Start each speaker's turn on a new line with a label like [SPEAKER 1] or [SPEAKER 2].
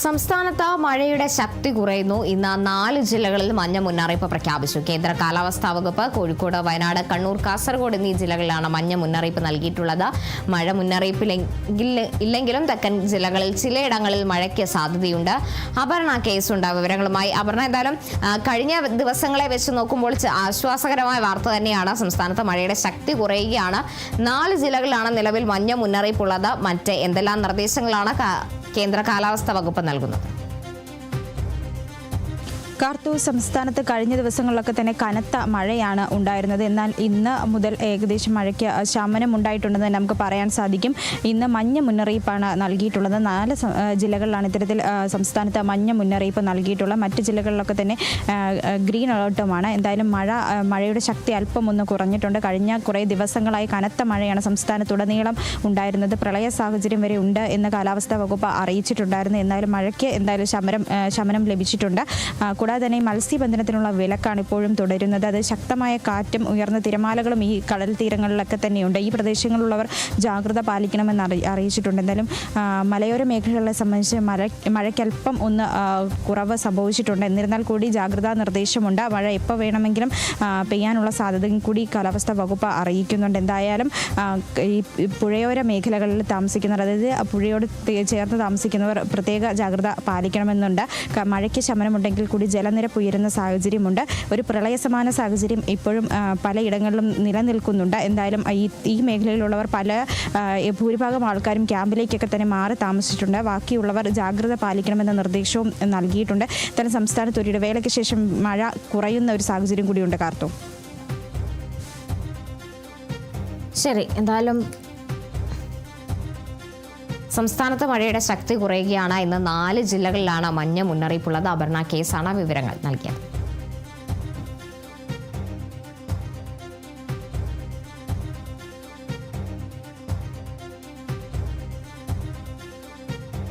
[SPEAKER 1] സംസ്ഥാനത്ത് മഴയുടെ ശക്തി കുറയുന്നു. ഇന്ന് 4 ജില്ലകളിൽ മഞ്ഞ മുന്നറിയിപ്പ് പ്രഖ്യാപിച്ചു. കേന്ദ്ര കാലാവസ്ഥാ വകുപ്പ് കോഴിക്കോട്, വയനാട്, കണ്ണൂർ, കാസർഗോഡ് എന്നീ ജില്ലകളിലാണ് മഞ്ഞ മുന്നറിയിപ്പ് നൽകിയിട്ടുള്ളത്. മഴ മുന്നറിയിപ്പില്ലെങ്കിലും തെക്കൻ ജില്ലകളിൽ ചിലയിടങ്ങളിൽ മഴയ്ക്ക് സാധ്യതയുണ്ട്. അപർണ കേസുണ്ട്. വിവരങ്ങളുമായി അപർണ, എന്തായാലും കഴിഞ്ഞ ദിവസങ്ങളെ വെച്ച് നോക്കുമ്പോൾ ആശ്വാസകരമായ വാർത്ത തന്നെയാണ്. സംസ്ഥാനത്ത് മഴയുടെ ശക്തി കുറയുകയാണ്. 4 ജില്ലകളിലാണ് നിലവിൽ മഞ്ഞ മുന്നറിയിപ്പുള്ളത്. മറ്റ് എന്തെല്ലാം നിർദ്ദേശങ്ങളാണ് കേന്ദ്ര കാലാവസ്ഥാ വകുപ്പ് നൽകുന്നത്?
[SPEAKER 2] കാർത്തു, സംസ്ഥാനത്ത് കഴിഞ്ഞ ദിവസങ്ങളിലൊക്കെ തന്നെ കനത്ത മഴയാണ് ഉണ്ടായിരുന്നത്. എന്നാൽ ഇന്ന് മുതൽ ഏകദേശം മഴയ്ക്ക് ശമനം ഉണ്ടായിട്ടുണ്ടെന്ന് തന്നെ നമുക്ക് പറയാൻ സാധിക്കും. ഇന്ന് മഞ്ഞ മുന്നറിയിപ്പാണ് നൽകിയിട്ടുള്ളത്. 4 ജില്ലകളിലാണ് ഇത്തരത്തിൽ സംസ്ഥാനത്ത് മഞ്ഞ മുന്നറിയിപ്പ് നൽകിയിട്ടുള്ളത്. മറ്റ് ജില്ലകളിലൊക്കെ തന്നെ ഗ്രീൻ അലേർട്ടുമാണ്. എന്തായാലും മഴയുടെ ശക്തി അല്പം ഒന്ന് കുറഞ്ഞിട്ടുണ്ട്. കഴിഞ്ഞ കുറേ ദിവസങ്ങളായി കനത്ത മഴയാണ് സംസ്ഥാനത്തുടനീളം ഉണ്ടായിരുന്നത്. പ്രളയ സാഹചര്യം വരെ ഉണ്ട് എന്ന് കാലാവസ്ഥാ വകുപ്പ് അറിയിച്ചിട്ടുണ്ടായിരുന്നു. എന്നാലും മഴയ്ക്ക് എന്തായാലും ശമനം ലഭിച്ചിട്ടുണ്ട്. കൂടാതെ തന്നെ മത്സ്യബന്ധനത്തിനുള്ള വിലക്കാണ് ഇപ്പോഴും തുടരുന്നത്. അത് ശക്തമായ കാറ്റും ഉയർന്ന തിരമാലകളും ഈ കടൽ തീരങ്ങളിലൊക്കെ തന്നെയുണ്ട്. ഈ പ്രദേശങ്ങളിലുള്ളവർ ജാഗ്രത പാലിക്കണമെന്ന് അറിയിച്ചിട്ടുണ്ട്. എന്തായാലും മലയോര മേഖലകളെ സംബന്ധിച്ച് മഴയ്ക്കല്പം ഒന്ന് കുറവ് സംഭവിച്ചിട്ടുണ്ട്. എന്നിരുന്നാൽ കൂടി ജാഗ്രതാ നിർദ്ദേശമുണ്ട്. മഴ എപ്പോൾ വേണമെങ്കിലും പെയ്യാനുള്ള സാധ്യതയും കൂടി കാലാവസ്ഥാ വകുപ്പ് അറിയിക്കുന്നുണ്ട്. എന്തായാലും ഈ പുഴയോര മേഖലകളിൽ താമസിക്കുന്നവർ, അതായത് പുഴയോട് ചേർന്ന് താമസിക്കുന്നവർ പ്രത്യേക ജാഗ്രത പാലിക്കണമെന്നുണ്ട്. മഴയ്ക്ക് ശമനമുണ്ടെങ്കിൽ കൂടി ജലനിരപ്പ് ഉയരുന്ന സാഹചര്യമുണ്ട്. ഒരു പ്രളയ സമാന സാഹചര്യം ഇപ്പോഴും പലയിടങ്ങളിലും നിലനിൽക്കുന്നുണ്ട്. എന്തായാലും ഈ മേഖലയിലുള്ളവർ ഭൂരിഭാഗം ആൾക്കാരും ക്യാമ്പിലേക്കൊക്കെ തന്നെ മാറി താമസിച്ചിട്ടുണ്ട്. ബാക്കിയുള്ളവർ ജാഗ്രത പാലിക്കണമെന്ന നിർദ്ദേശവും നൽകിയിട്ടുണ്ട്. എന്തായാലും സംസ്ഥാനത്ത് ഒരു ഇടവേളയ്ക്ക് ശേഷം മഴ കുറയുന്ന ഒരു സാഹചര്യം കൂടിയുണ്ട്. കാർത്തു,
[SPEAKER 1] ശരി. എന്തായാലും സംസ്ഥാനത്ത് മഴയുടെ ശക്തി കുറയുകയാണ്. ഇന്ന് 4 ജില്ലകളിലാണ് മഞ്ഞ മുന്നറിയിപ്പുള്ളത്. അപർണ കേസാണ് വിവരങ്ങൾ നൽകിയത്.